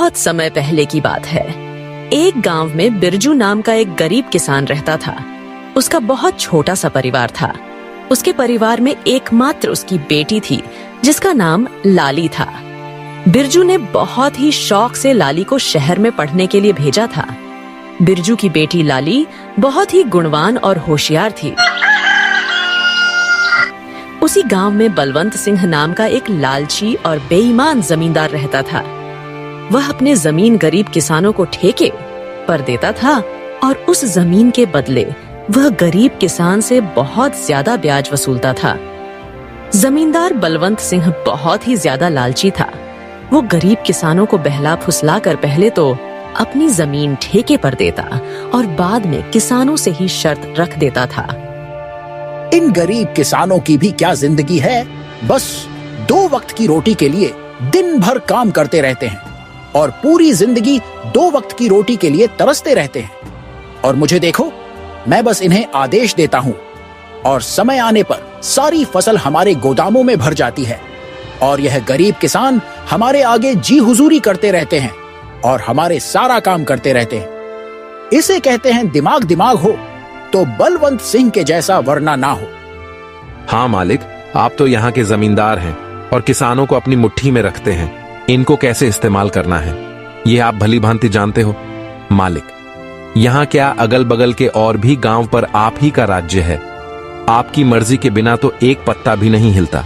बहुत समय पहले की बात है। एक गांव में बिरजू नाम का एक गरीब किसान रहता था। उसका बहुत छोटा सा परिवार था। उसके परिवार में एकमात्र उसकी बेटी थी जिसका नाम लाली था। बिरजू ने बहुत ही शौक से लाली को शहर में पढ़ने के लिए भेजा था। बिरजू की बेटी लाली बहुत ही गुणवान और होशियार थी। उसी गांव में बलवंत सिंह नाम का एक लालची और बेईमान जमींदार रहता था। वह अपने जमीन गरीब किसानों को ठेके पर देता था और उस जमीन के बदले वह गरीब किसान से बहुत ज्यादा ब्याज वसूलता था। जमींदार बलवंत सिंह बहुत ही ज्यादा लालची था। वो गरीब किसानों को बहला फुसला कर पहले तो अपनी जमीन ठेके पर देता और बाद में किसानों से ही शर्त रख देता था। इन गरीब किसानों की भी क्या जिंदगी है, बस 2 वक्त की रोटी के लिए दिन भर काम करते रहते हैं और पूरी जिंदगी 2 वक्त की रोटी के लिए तरसते रहते हैं। और मुझे देखो, मैं बस इन्हें आदेश देता हूँ और समय आने पर सारी फसल हमारे गोदामों में भर जाती है और यह गरीब किसान हमारे आगे जी हुजूरी करते रहते हैं और हमारे सारा काम करते रहते हैं। इसे कहते हैं दिमाग दिमाग हो तो बलवंत सिंह के जैसा वरना ना हो। हाँ मालिक, आप तो यहाँ के जमींदार हैं और किसानों को अपनी मुट्ठी में रखते हैं। इनको कैसे इस्तेमाल करना है ये आप भली भांति जानते हो। मालिक, यहाँ क्या अगल बगल के और भी गांव पर आप ही का राज्य है। आपकी मर्जी के बिना तो एक पत्ता भी नहीं हिलता।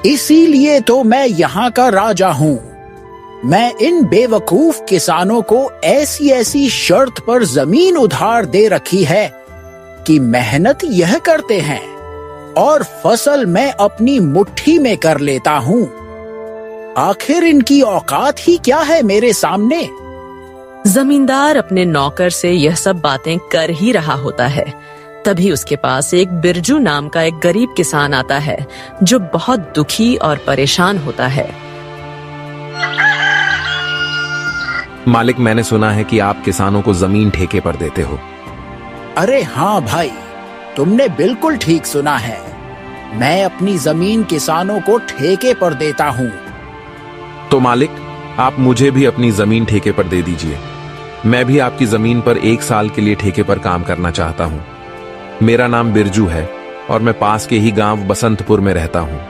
इसीलिए तो मैं यहाँ का राजा हूँ। मैं इन बेवकूफ किसानों को ऐसी ऐसी शर्त पर जमीन उधार दे रखी है कि मेहनत यह करते हैं और फसल मैं अपनी मुट्ठी में कर लेता हूँ। आखिर इनकी औकात ही क्या है मेरे सामने। जमींदार अपने नौकर से यह सब बातें कर ही रहा होता है, तभी उसके पास एक बिरजू नाम का एक गरीब किसान आता है जो बहुत दुखी और परेशान होता है। मालिक, मैंने सुना है कि आप किसानों को जमीन ठेके पर देते हो। अरे हाँ भाई, तुमने बिल्कुल ठीक सुना है। मैं अपनी जमीन किसानों को ठेके पर देता हूँ। तो मालिक, आप मुझे भी अपनी जमीन ठेके पर दे दीजिए। मैं भी आपकी जमीन पर 1 साल के लिए ठेके पर काम करना चाहता हूँ। मेरा नाम बिरजू है और मैं पास के ही गांव बसंतपुर में रहता हूँ।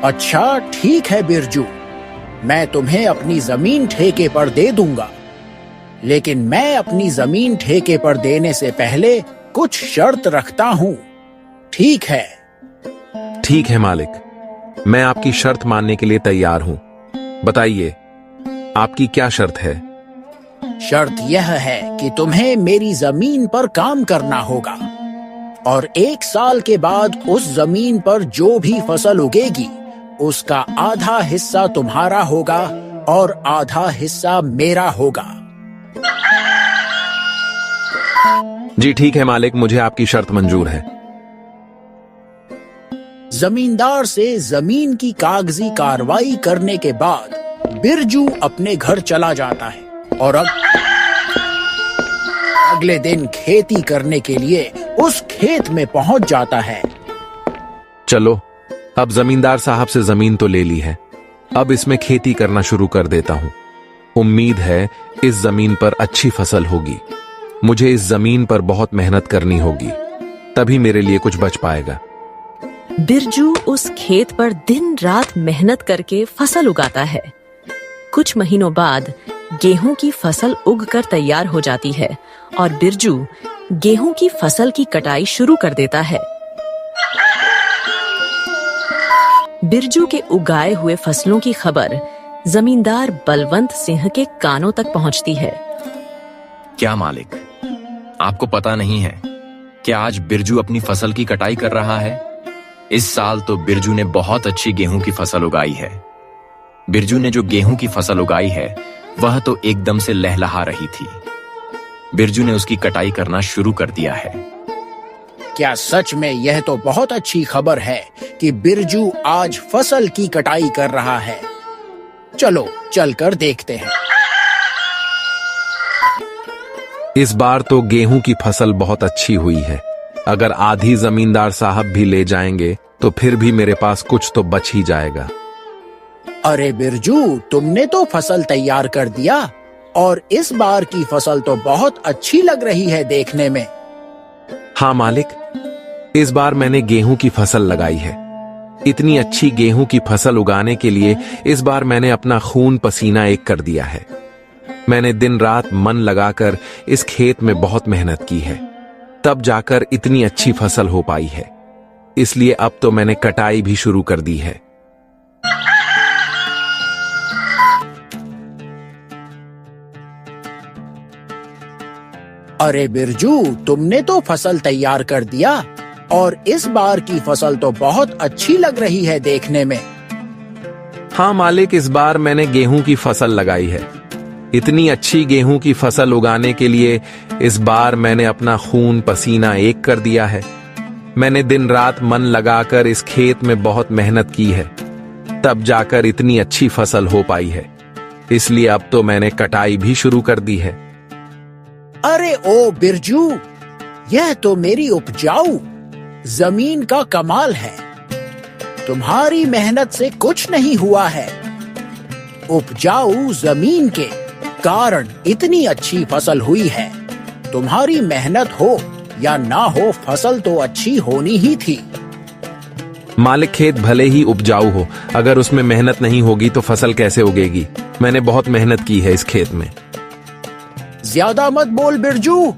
अच्छा ठीक है बिरजू, मैं तुम्हें अपनी जमीन ठेके पर दे दूंगा, लेकिन मैं अपनी जमीन ठेके पर देने से पहले कुछ शर्त रखता हूँ। ठीक है? ठीक है मालिक, मैं आपकी शर्त मानने के लिए तैयार हूँ। बताइए, आपकी क्या शर्त है? शर्त यह है कि तुम्हें मेरी जमीन पर काम करना होगा और 1 साल के बाद उस जमीन पर जो भी फसल उगेगी उसका आधा हिस्सा तुम्हारा होगा और आधा हिस्सा मेरा होगा। जी ठीक है मालिक, मुझे आपकी शर्त मंजूर है। जमींदार से जमीन की कागजी कार्रवाई करने के बाद बिरजू अपने घर चला जाता है और अगले दिन खेती करने के लिए उस खेत में पहुंच जाता है। चलो, अब जमींदार साहब से जमीन तो ले ली है, अब इसमें खेती करना शुरू कर देता हूँ। उम्मीद है इस जमीन पर अच्छी फसल होगी। मुझे इस जमीन पर बहुत मेहनत करनी होगी, तभी मेरे लिए कुछ बच पाएगा। बिरजू उस खेत पर दिन रात मेहनत करके फसल उगाता है। कुछ महीनों बाद गेहूं की फसल उगकर तैयार हो जाती है और बिरजू गेहूं की फसल की कटाई शुरू कर देता है। बिरजू के उगाए हुए फसलों की खबर जमींदार बलवंत सिंह के कानों तक पहुंचती है। क्या मालिक, आपको पता नहीं है कि आज बिरजू अपनी फसल की कटाई कर रहा है? इस साल तो बिरजू ने बहुत अच्छी गेहूं की फसल उगाई है। बिरजू ने जो गेहूं की फसल उगाई है वह तो एकदम से लहलहा रही थी। बिरजू ने उसकी कटाई करना शुरू कर दिया है। क्या सच में यह तो बहुत अच्छी खबर है कि बिरजू आज फसल की कटाई कर रहा है। चलो चलकर देखते हैं। इस बार तो गेहूं की फसल बहुत अच्छी हुई है। अगर आधी जमींदार साहब भी ले जाएंगे तो फिर भी मेरे पास कुछ तो बच ही जाएगा। अरे बिरजू, तुमने तो फसल तैयार कर दिया और इस बार की फसल तो बहुत अच्छी लग रही है देखने में। हाँ मालिक, इस बार मैंने गेहूं की फसल लगाई है। इतनी अच्छी गेहूं की फसल उगाने के लिए इस बार मैंने अपना खून पसीना एक कर दिया है। मैंने दिन रात मन लगाकर इस खेत में बहुत मेहनत की है, तब जाकर इतनी अच्छी फसल हो पाई है। इसलिए अब तो मैंने कटाई भी शुरू कर दी है। अरे बिरजू, तुमने तो फसल तैयार कर दिया और इस बार की फसल तो बहुत अच्छी लग रही है देखने में। हाँ मालिक, इस बार मैंने गेहूं की फसल लगाई है। इतनी अच्छी गेहूं की फसल उगाने के लिए इस बार मैंने अपना खून पसीना एक कर दिया है। मैंने दिन रात मन लगाकर इस खेत में बहुत मेहनत की है, तब जाकर इतनी अच्छी फसल हो पाई है। इसलिए अब तो मैंने कटाई भी शुरू कर दी है। अरे ओ बिरजू, यह तो मेरी उपजाऊ जमीन का कमाल है। तुम्हारी मेहनत से कुछ नहीं हुआ है। उपजाऊ जमीन के कारण इतनी अच्छी फसल हुई है। तुम्हारी मेहनत हो या ना हो, फसल तो अच्छी होनी ही थी। मालिक, खेत भले ही उपजाऊ हो, अगर उसमें मेहनत नहीं होगी तो फसल कैसे उगेगी? मैंने बहुत मेहनत की है इस खेत में। ज्यादा मत बोल बिरजू,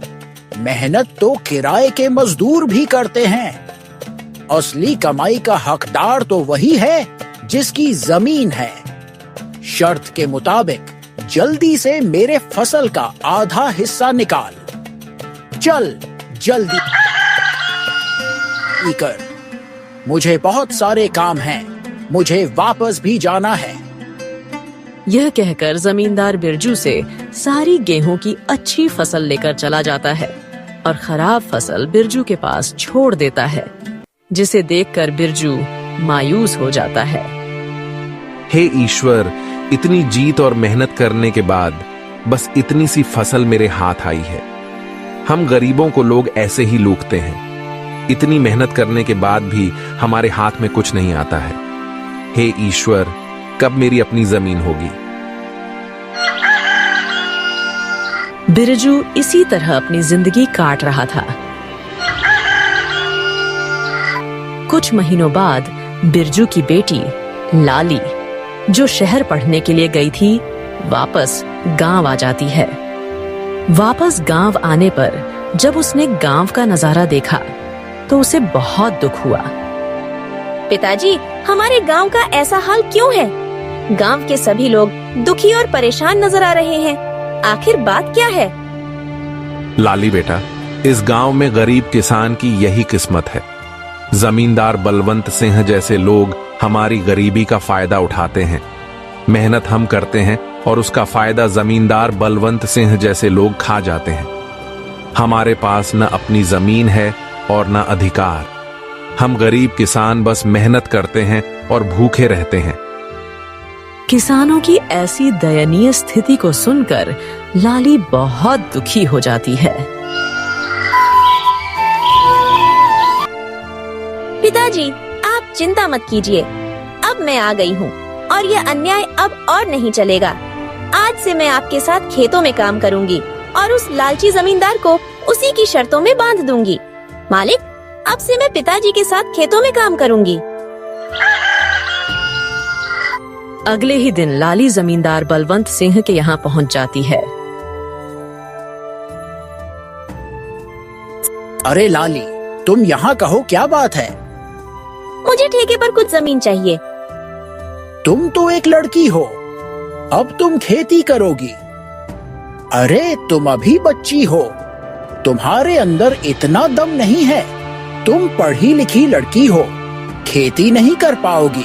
मेहनत तो किराए के मजदूर भी करते हैं। असली कमाई का हकदार तो वही है जिसकी जमीन है। शर्त के मुताबिक जल्दी से मेरे फसल का आधा हिस्सा निकाल। चल जल्दी कर, मुझे बहुत सारे काम हैं। मुझे वापस भी जाना है। यह कहकर जमींदार बिरजू से सारी गेहूं की अच्छी फसल लेकर चला जाता है और खराब फसल बिरजू के पास छोड़ देता है, जिसे देखकर बिरजू मायूस हो जाता है। हे ईश्वर, इतनी जीत और मेहनत करने के बाद बस इतनी सी फसल मेरे हाथ आई है। हम गरीबों को लोग ऐसे ही लूटते हैं। इतनी मेहनत करने के बाद भी हमारे हाथ में कुछ नहीं आता है। हे ईश्वर, कब मेरी अपनी जमीन होगी? बिरजू इसी तरह अपनी जिंदगी काट रहा था। कुछ महीनों बाद बिरजू की बेटी लाली, जो शहर पढ़ने के लिए गई थी, वापस गांव आ जाती है। वापस गांव आने पर जब उसने गांव का नजारा देखा तो उसे बहुत दुख हुआ। पिताजी, हमारे गांव का ऐसा हाल क्यों है? गांव के सभी लोग दुखी और परेशान नजर आ रहे हैं। आखिर बात क्या है? लाली बेटा, इस गांव में गरीब किसान की यही किस्मत है। जमींदार बलवंत सिंह जैसे लोग हमारी गरीबी का फायदा उठाते हैं। मेहनत हम करते हैं और उसका फायदा जमींदार बलवंत सिंह जैसे लोग खा जाते हैं। हमारे पास न अपनी जमीन है और न अधिकार। हम गरीब किसान बस मेहनत करते हैं और भूखे रहते हैं। किसानों की ऐसी दयनीय स्थिति को सुनकर लाली बहुत दुखी हो जाती है। पिताजी, आप चिंता मत कीजिए। अब मैं आ गई हूँ और यह अन्याय अब और नहीं चलेगा। आज से मैं आपके साथ खेतों में काम करूँगी और उस लालची जमींदार को उसी की शर्तों में बांध दूंगी। मालिक, अब से मैं पिताजी के साथ खेतों में काम करूँगी। अगले ही दिन लाली जमींदार बलवंत सिंह के यहाँ पहुँच जाती है। अरे लाली, तुम यहाँ कहो, क्या बात है? मुझे ठेके पर कुछ जमीन चाहिए। तुम तो एक लड़की हो, अब तुम खेती करोगी। अरे तुम अभी बच्ची हो, तुम्हारे अंदर इतना दम नहीं है। तुम पढ़ी लिखी लड़की हो, खेती नहीं कर पाओगी।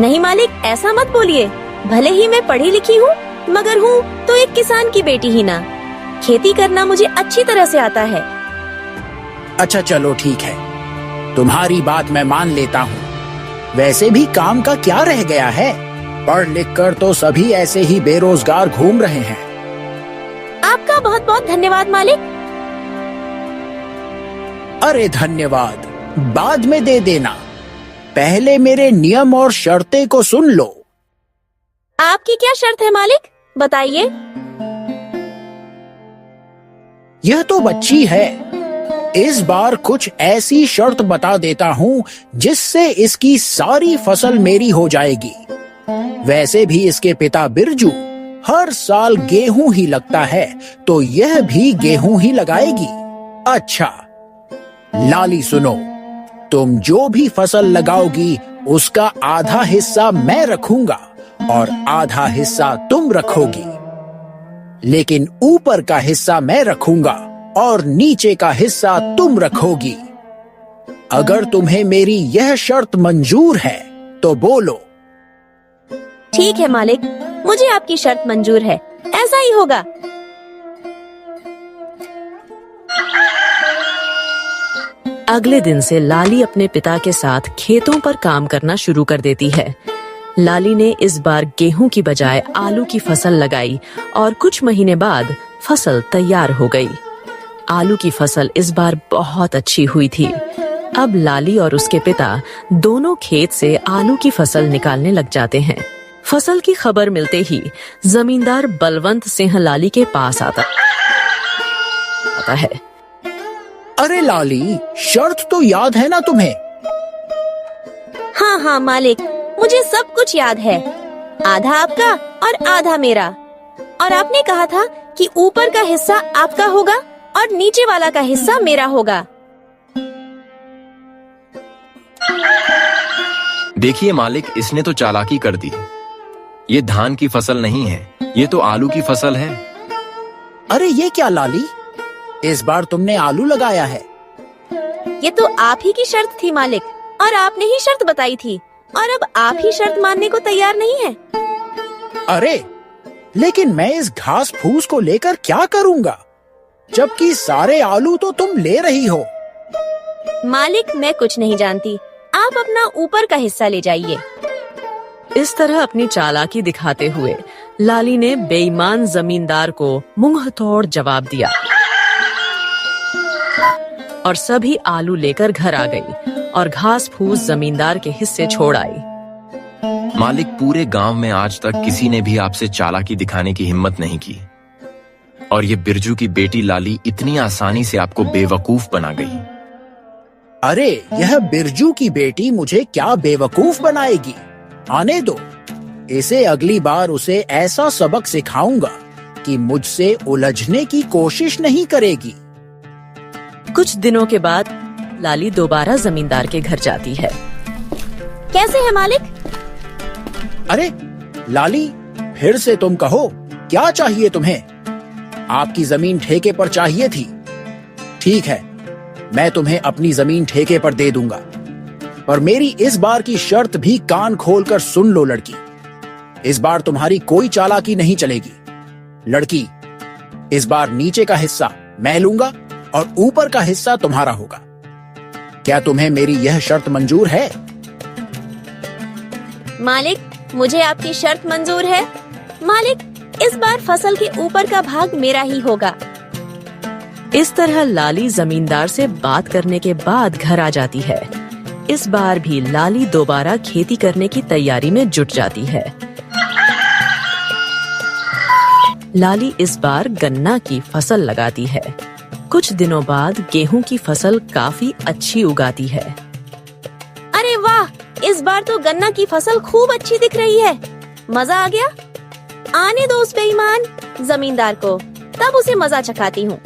नहीं मालिक, ऐसा मत बोलिए। भले ही मैं पढ़ी लिखी हूँ, मगर हूँ तो एक किसान की बेटी ही ना। खेती करना मुझे अच्छी तरह से आता है। अच्छा चलो ठीक है, तुम्हारी बात मैं मान लेता हूँ। वैसे भी काम का क्या रह गया है? पढ़ लिख कर तो सभी ऐसे ही बेरोजगार घूम रहे हैं। आपका बहुत बहुत धन्यवाद मालिक। अरे धन्यवाद बाद में दे देना, पहले मेरे नियम और शर्तें को सुन लो। आपकी क्या शर्त है मालिक, बताइए। यह तो बच्ची है। इस बार कुछ ऐसी शर्त बता देता हूँ जिससे इसकी सारी फसल मेरी हो जाएगी। वैसे भी इसके पिता बिरजू हर साल गेहूं ही लगता है, तो यह भी गेहूं ही लगाएगी। अच्छा लाली सुनो, तुम जो भी फसल लगाओगी उसका आधा हिस्सा मैं रखूंगा और आधा हिस्सा तुम रखोगी, लेकिन ऊपर का हिस्सा मैं रखूंगा और नीचे का हिस्सा तुम रखोगी। अगर तुम्हें मेरी यह शर्त मंजूर है तो बोलो। ठीक है मालिक, मुझे आपकी शर्त मंजूर है, ऐसा ही होगा। अगले दिन से लाली अपने पिता के साथ खेतों पर काम करना शुरू कर देती है। लाली ने इस बार गेहूं की बजाय आलू की फसल लगाई और कुछ महीने बाद फसल तैयार हो गई। आलू की फसल इस बार बहुत अच्छी हुई थी। अब लाली और उसके पिता दोनों खेत से आलू की फसल निकालने लग जाते हैं। फसल की खबर मिलते ही जमींदार बलवंत सिंह लाली के पास आता है। अरे लाली, शर्त तो याद है ना तुम्हें? हाँ हाँ मालिक, मुझे सब कुछ याद है। आधा आपका और आधा मेरा। और आपने कहा था कि ऊपर का हिस्सा आपका होगा और नीचे वाला का हिस्सा मेरा होगा। देखिए मालिक, इसने तो चालाकी कर दी। ये धान की फसल नहीं है, ये तो आलू की फसल है। अरे ये क्या लाली, इस बार तुमने आलू लगाया है? ये तो आप ही की शर्त थी मालिक, और आपने ही शर्त बताई थी, और अब आप ही शर्त मानने को तैयार नहीं है। अरे लेकिन मैं इस घास फूस को लेकर क्या करूंगा, जबकि सारे आलू तो तुम ले रही हो। मालिक, मैं कुछ नहीं जानती, आप अपना ऊपर का हिस्सा ले जाइए। इस तरह अपनी चालाकी दिखाते हुए लाली ने बेईमान जमींदार को मुंह तोड़ जवाब दिया और सभी आलू लेकर घर आ गई और घास फूस जमींदार के हिस्से छोड़ आई। मालिक, पूरे गांव में आज तक किसी ने भी आपसे चालाकी दिखाने की हिम्मत नहीं की, और ये बिरजू की बेटी लाली इतनी आसानी से आपको बेवकूफ बना गई। अरे यह बिरजू की बेटी मुझे क्या बेवकूफ बनाएगी? आने दो, इसे अगली बार उसे ऐसा सबक सिखाऊंगा कि मुझसे उलझने की कोशिश नहीं करेगी। कुछ दिनों के बाद लाली दोबारा जमींदार के घर जाती है। कैसे है मालिक? अरे लाली, फिर से तुम कहो, क्या चाहिए तुम्हें? आपकी जमीन ठेके पर चाहिए थी। ठीक है, मैं तुम्हें अपनी जमीन ठेके पर दे दूंगा, पर मेरी इस बार की शर्त भी कान खोलकर सुन लो लड़की। इस बार तुम्हारी कोई चालाकी नहीं चलेगी। लड़की, इस बार नीचे का हिस्सा मैं लूंगा और ऊपर का हिस्सा तुम्हारा होगा। क्या तुम्हें मेरी यह शर्त मंजूर है? मालिक, मुझे आपकी शर्त मंजूर है। मालिक, इस बार फसल के ऊपर का भाग मेरा ही होगा। इस तरह लाली जमींदार से बात करने के बाद घर आ जाती है। इस बार भी लाली दोबारा खेती करने की तैयारी में जुट जाती है। लाली इस बार गन्ना की फसल लगाती है। कुछ दिनों बाद गेहूं की फसल काफी अच्छी उगाती है। अरे वाह, इस बार तो गन्ना की फसल खूब अच्छी दिख रही है। मजा आ गया। आने दो उस बेईमान जमींदार को, तब उसे मजा चखाती हूँ।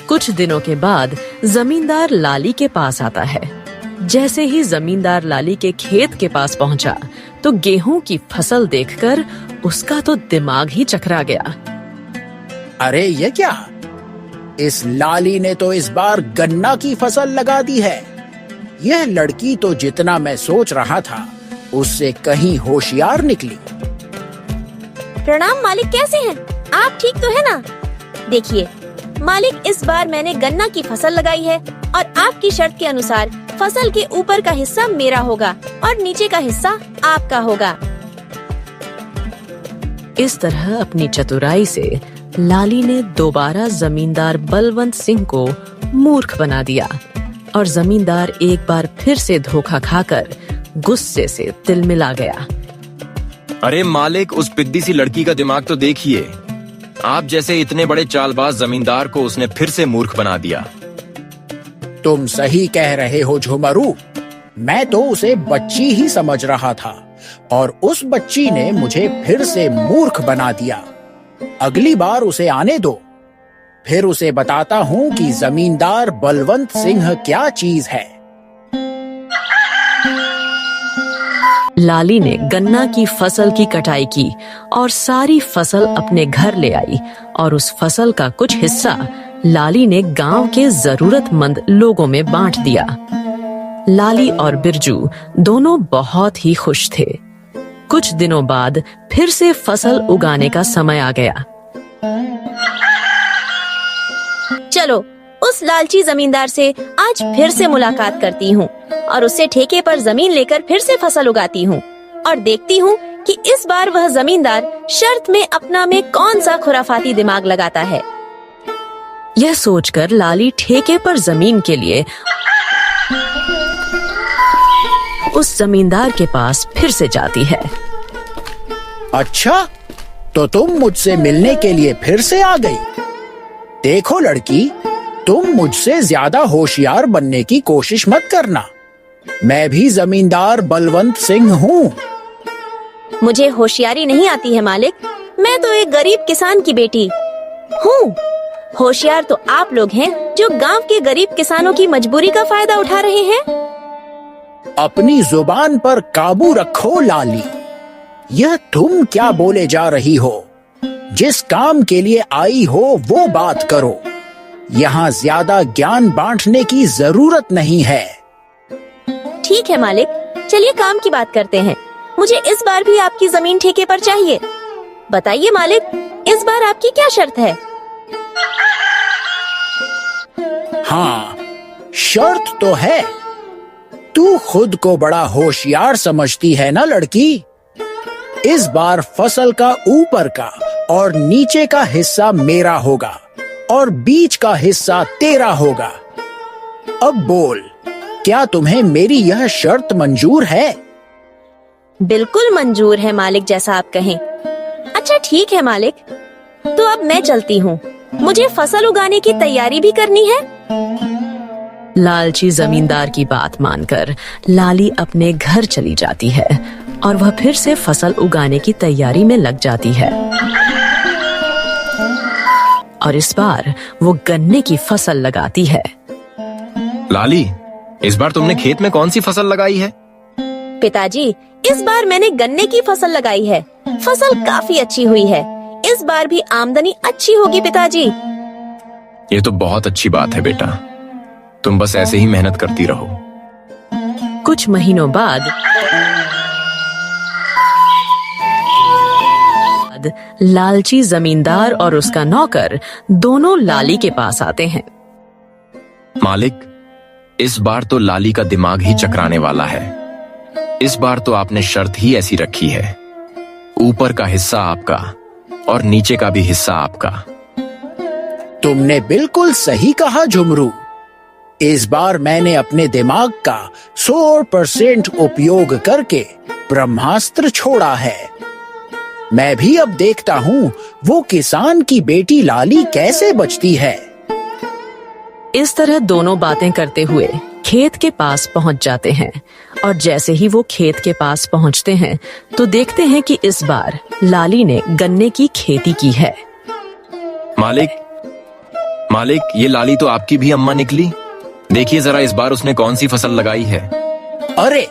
कुछ दिनों के बाद जमींदार लाली के पास आता है। जैसे ही जमींदार लाली के खेत के पास पहुंचा तो गेहूं की फसल देखकर उसका तो दिमाग ही चकरा गया। अरे ये क्या, इस लाली ने तो इस बार गन्ना की फसल लगा दी है। यह लड़की तो जितना मैं सोच रहा था उससे कहीं होशियार निकली। प्रणाम मालिक, कैसे हैं आप? ठीक तो है ना? देखिए मालिक, इस बार मैंने गन्ना की फसल लगाई है और आपकी शर्त के अनुसार फसल के ऊपर का हिस्सा मेरा होगा और नीचे का हिस्सा आपका होगा। इस तरह अपनी चतुराई से लाली ने दोबारा जमींदार बलवंत सिंह को मूर्ख बना दिया। और जमींदार एक बार फिर से धोखा खाकर गुस्से से तिलमिला गया। अरे मालिक, उस पिद्दी सी लड़की का दिमाग तो देखिए। आप जैसे इतने बड़े चालबाज जमींदार को उसने फिर से मूर्ख बना दिया। तुम सही कह रहे हो झुमरू, मैं तो उसे बच्ची ही समझ रहा था और उस बच्ची ने मुझे फिर से मूर्ख बना दिया। अगली बार उसे आने दो, फिर उसे बताता हूँ कि जमींदार बलवंत सिंह क्या चीज है। लाली ने गन्ना की फसल की कटाई की और सारी फसल अपने घर ले आई और उस फसल का कुछ हिस्सा लाली ने गांव के जरूरतमंद लोगों में बांट दिया। लाली और बिरजू दोनों बहुत ही खुश थे। कुछ दिनों बाद फिर से फसल उगाने का समय आ गया। चलो उस लालची जमींदार से आज फिर से मुलाकात करती हूँ और उससे ठेके पर जमीन लेकर फिर से फसल उगाती हूँ और देखती हूँ कि इस बार वह जमींदार शर्त में अपना में कौन सा खुराफाती दिमाग लगाता है। यह सोचकर लाली ठेके पर जमीन के लिए उस जमींदार के पास फिर से जाती है। अच्छा, तो तुम मुझसे मिलने के लिए फिर से आ गई। देखो लड़की, तुम मुझसे ज्यादा होशियार बनने की कोशिश मत करना। मैं भी जमींदार बलवंत सिंह हूँ। मुझे होशियारी नहीं आती है मालिक, मैं तो एक गरीब किसान की बेटी हूँ। होशियार तो आप लोग हैं जो गांव के गरीब किसानों की मजबूरी का फायदा उठा रहे हैं। अपनी जुबान पर काबू रखो लाली। यह तुम क्या बोले जा रही हो? जिस काम के लिए आई हो वो बात करो। यहाँ ज्यादा ज्ञान बांटने की जरूरत नहीं है। ठीक है मालिक, चलिए काम की बात करते हैं। मुझे इस बार भी आपकी जमीन ठेके पर चाहिए। बताइए मालिक, इस बार आपकी क्या शर्त है? हाँ, शर्त तो है। तू खुद को बड़ा होशियार समझती है ना लड़की। इस बार फसल का ऊपर का और नीचे का हिस्सा मेरा होगा और बीच का हिस्सा तेरा होगा। अब बोल, क्या तुम्हें मेरी यह शर्त मंजूर है? बिल्कुल मंजूर है मालिक, जैसा आप कहें। अच्छा ठीक है मालिक, तो अब मैं चलती हूँ। मुझे फसल उगाने की तैयारी भी करनी है। लालची जमींदार की बात मानकर लाली अपने घर चली जाती है और वह फिर से फसल उगाने की तैयारी में लग जाती है। और इस बार वो गन्ने की फसल लगाती है। लाली, इस बार तुमने खेत में कौन सी फसल लगाई है? पिताजी, इस बार मैंने गन्ने की फसल लगाई है। फसल काफी अच्छी हुई है। इस बार भी आमदनी अच्छी होगी पिताजी। ये तो बहुत अच्छी बात है बेटा। तुम बस ऐसे ही मेहनत करती रहो। कुछ महीनों बाद लालची जमींदार और उसका नौकर दोनों लाली के पास आते हैं। मालिक, इस बार तो लाली का दिमाग ही चकराने वाला है। इस बार तो आपने शर्त ही ऐसी रखी है, ऊपर का हिस्सा आपका और नीचे का भी हिस्सा आपका। तुमने बिल्कुल सही कहा झुमरू। इस बार मैंने अपने दिमाग का 100% उपयोग करके ब्रह्मास्त्र छोड़ा है। मैं भी अब देखता हूँ वो किसान की बेटी लाली कैसे बचती है। इस तरह दोनों बातें करते हुए खेत के पास पहुंच जाते हैं और जैसे ही वो खेत के पास पहुंचते हैं तो देखते हैं कि इस बार लाली ने गन्ने की खेती की है। मालिक, ये लाली तो आपकी भी अम्मा निकली। देखिए जरा इस बार उसने कौन सी फसल लगाई है। अरे,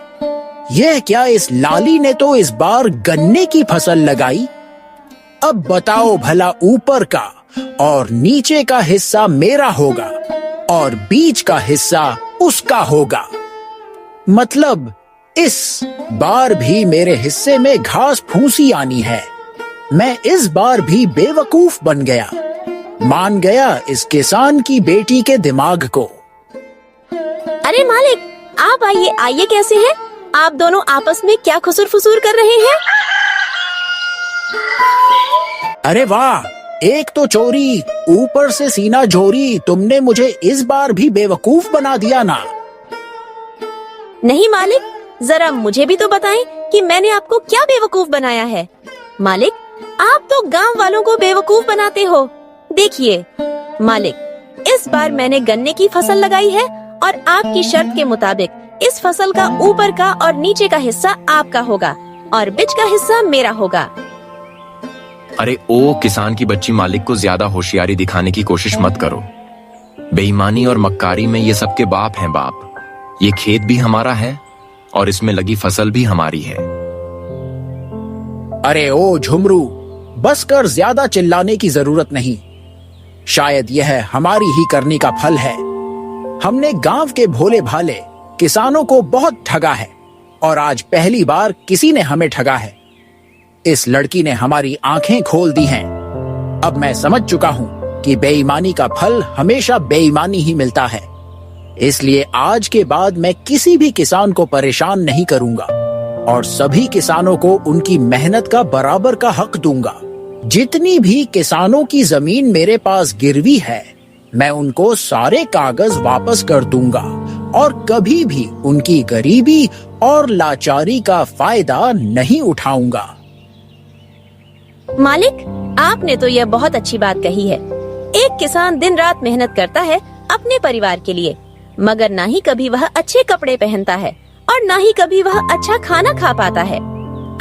यह क्या, इस लाली ने तो इस बार गन्ने की फसल लगाई। अब बताओ भला, ऊपर का और नीचे का हिस्सा मेरा होगा और बीच का हिस्सा उसका होगा। मतलब इस बार भी मेरे हिस्से में घास फूसी आनी है। मैं इस बार भी बेवकूफ बन गया, मान गया इस किसान की बेटी के दिमाग को। अरे मालिक, आप आइए कैसे हैं? आप दोनों आपस में क्या खुसुर फुसूर कर रहे हैं? अरे वाह, एक तो चोरी ऊपर से सीना झोरी। तुमने मुझे इस बार भी बेवकूफ बना दिया ना। नहीं मालिक, जरा मुझे भी तो बताएं कि मैंने आपको क्या बेवकूफ बनाया है। मालिक, आप तो गांव वालों को बेवकूफ बनाते हो। देखिए मालिक, इस बार मैंने गन्ने की फसल लगाई है और आपकी शर्त के मुताबिक इस फसल का ऊपर का और नीचे का हिस्सा आपका होगा और बीच का हिस्सा मेरा होगा। अरे ओ किसान की बच्ची, मालिक को ज्यादा होशियारी दिखाने की कोशिश मत करो। बेईमानी और मक्कारी में ये सबके बाप हैं बाप। ये खेत भी हमारा है और इसमें लगी फसल भी हमारी है। अरे ओ झुमरू, बस कर, ज्यादा चिल्लाने की जरूरत नहीं। शायद यह हमारी ही करनी का फल है। हमने गांव के भोले भाले किसानों को बहुत ठगा है और आज पहली बार किसी ने हमें ठगा है। इस लड़की ने हमारी आंखें खोल दी हैं। अब मैं समझ चुका हूं कि बेईमानी का फल हमेशा बेईमानी ही मिलता है। इसलिए आज के बाद मैं किसी भी किसान को परेशान नहीं करूंगा और सभी किसानों को उनकी मेहनत का बराबर का हक दूंगा। जितनी भी किसानों की जमीन मेरे पास गिरवी है, मैं उनको सारे कागज वापस कर दूंगा और कभी भी उनकी गरीबी और लाचारी का फायदा नहीं उठाऊंगा। मालिक, आपने तो यह बहुत अच्छी बात कही है। एक किसान दिन रात मेहनत करता है अपने परिवार के लिए, मगर ना ही कभी वह अच्छे कपड़े पहनता है और ना ही कभी वह अच्छा खाना खा पाता है।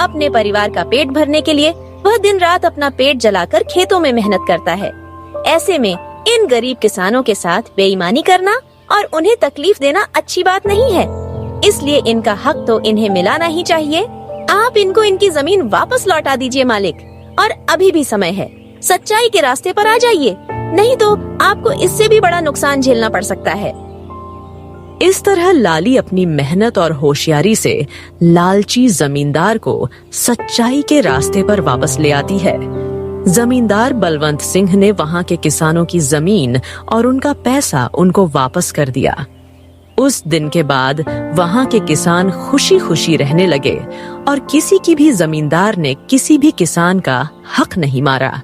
अपने परिवार का पेट भरने के लिए वह दिन रात अपना पेट जलाकर खेतों में मेहनत करता है। ऐसे में इन गरीब किसानों के साथ बेईमानी करना और उन्हें तकलीफ देना अच्छी बात नहीं है। इसलिए इनका हक तो इन्हें मिलाना ही चाहिए। आप इनको इनकी जमीन वापस लौटा दीजिए मालिक, और अभी भी समय है। सच्चाई के रास्ते पर आ जाइए, नहीं तो आपको इससे भी बड़ा नुकसान झेलना पड़ सकता है। इस तरह लाली अपनी मेहनत और होशियारी से लालची जमींदार को सच्चाई के रास्ते पर वापस ले आती है। जमींदार बलवंत सिंह ने वहां के किसानों की जमीन और उनका पैसा उनको वापस कर दिया। उस दिन के बाद वहां के किसान खुशी खुशी रहने लगे और किसी की भी जमींदार ने किसी भी किसान का हक नहीं मारा।